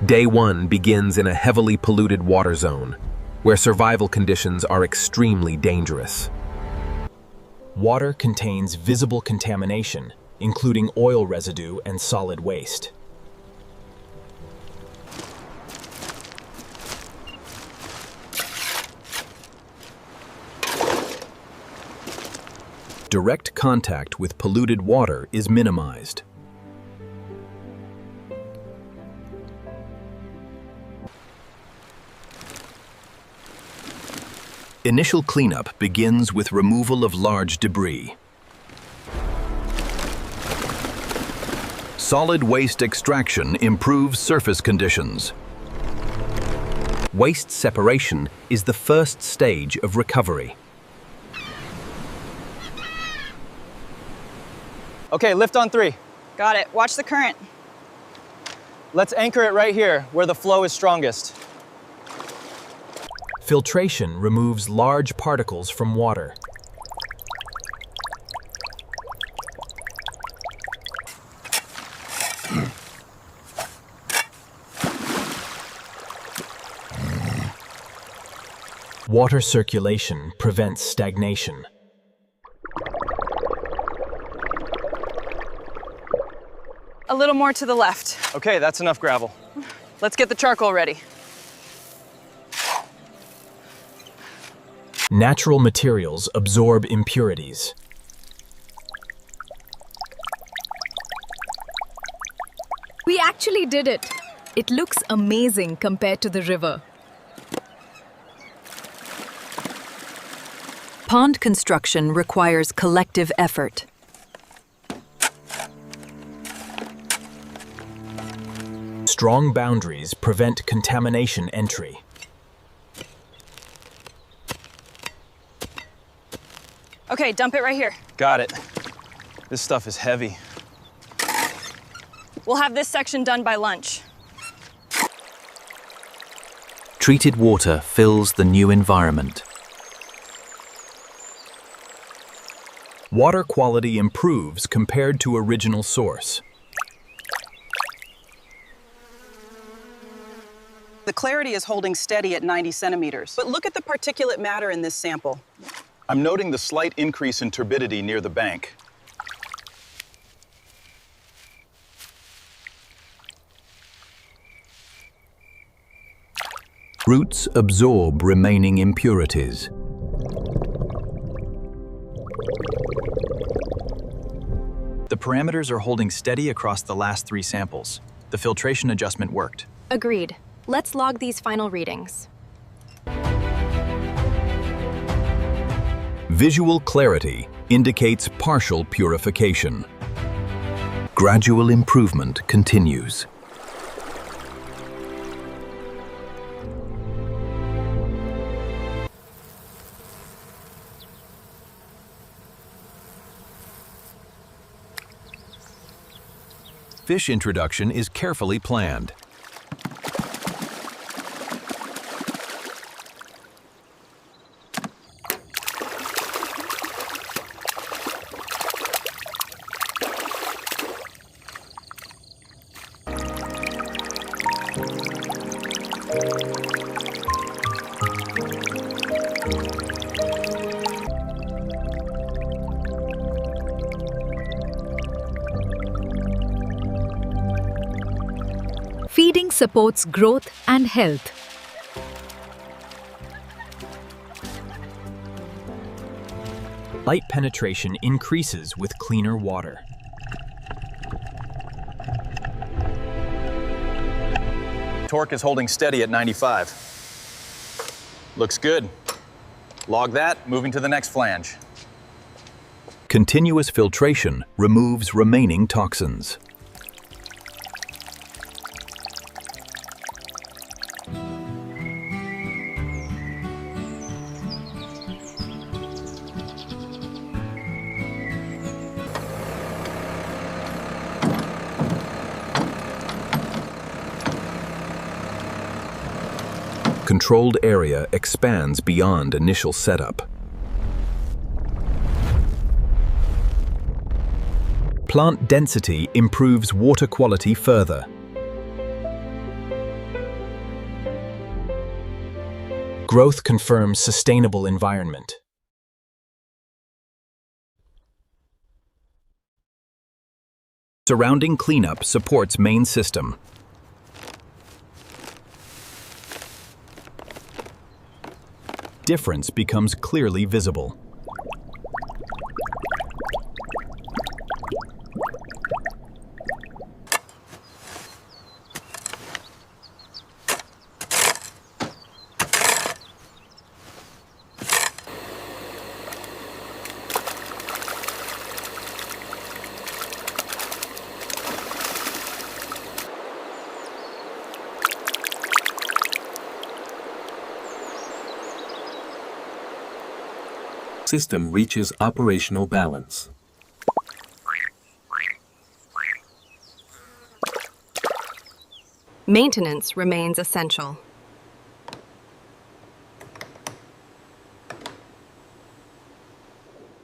Day 1 begins in a heavily polluted water zone, where survival conditions are extremely dangerous. Water contains visible contamination, including oil residue and solid waste. Direct contact with polluted water is minimized. Initial cleanup begins with removal of large debris. Solid waste extraction improves surface conditions. Waste separation is the first stage of recovery. Okay, lift on 3. Got it. Watch the current. Let's anchor it right here, where the flow is strongest. Filtration removes large particles from water. Water circulation prevents stagnation. A little more to the left. Okay, that's enough gravel. Let's get the charcoal ready. Natural materials absorb impurities. We actually did it. It looks amazing compared to the river. Pond construction requires collective effort. Strong boundaries prevent contamination entry. Okay, dump it right here. Got it. This stuff is heavy. We'll have this section done by lunch. Treated water fills the new environment. Water quality improves compared to original source. The clarity is holding steady at 90 centimeters. But look at the particulate matter in this sample. I'm noting the slight increase in turbidity near the bank. Roots absorb remaining impurities. The parameters are holding steady across the last 3 samples. The filtration adjustment worked. Agreed. Let's log these final readings. Visual clarity indicates partial purification. Gradual improvement continues. Fish introduction is carefully planned. Feeding supports growth and health. Light penetration increases with cleaner water. Torque is holding steady at 95. Looks good. Log that, moving to the next flange. Continuous filtration removes remaining toxins. Controlled area expands beyond initial setup. Plant density improves water quality further. Growth confirms sustainable environment. Surrounding cleanup supports main system. Difference becomes clearly visible. System reaches operational balance. Maintenance remains essential.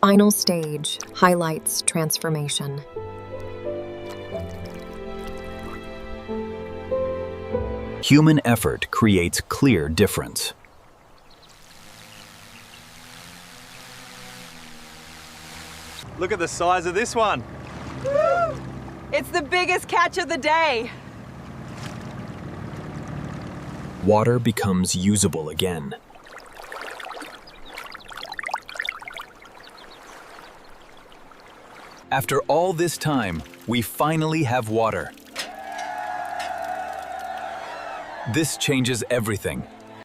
Final stage highlights transformation. Human effort creates clear difference. Look at the size of this one. It's the biggest catch of the day. Water becomes usable again. After all this time, we finally have water. This changes everything.